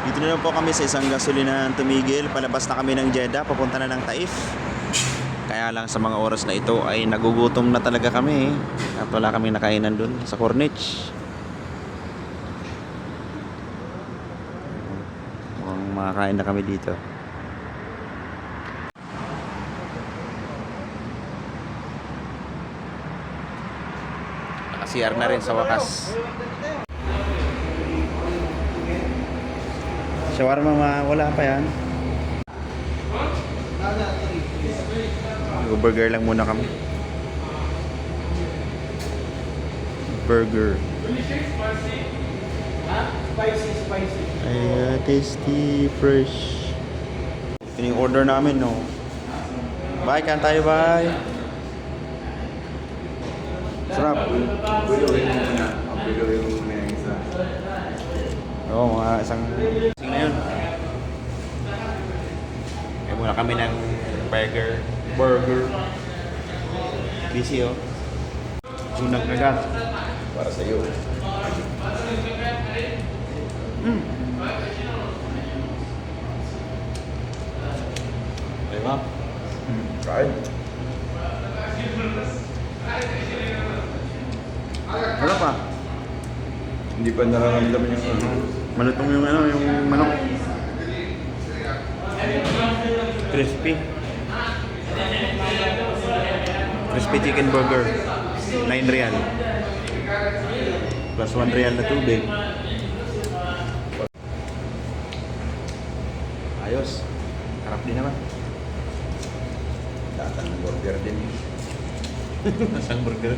Dito na lang po kami sa isang gasolinahan tumigil. Palabas na kami ng Jeddah, papunta na ng Taif. Kaya lang sa mga oras na ito ay nagugutom na talaga kami. At wala kaming nakainan dun sa Corniche. Mukhang makakain na kami dito. Naka-CR na rin sa wakas. Shawarma wala pa yan. Burger lang muna kami. Burger. Spicy. Ay, tasty, fresh. Ito yung order namin, no? Bye, kain tayo, bye. Sarap. Biluhin mo muna. Biluhin mo muna yung isa. Oo, mga isang... Sige na yun. Kaya muna kami ng burger. Busy, oh. Unang kagat. Para sa'yo. Diba? Kain. Wala pa. Hindi pa nararamdaman yung ano. Malutong yung ano, yung manok. Crispy. Crispy chicken burger. 9 real. Plus 1 real na tubig. Ayos. Harap din naman. Datang burger din. Masang burger.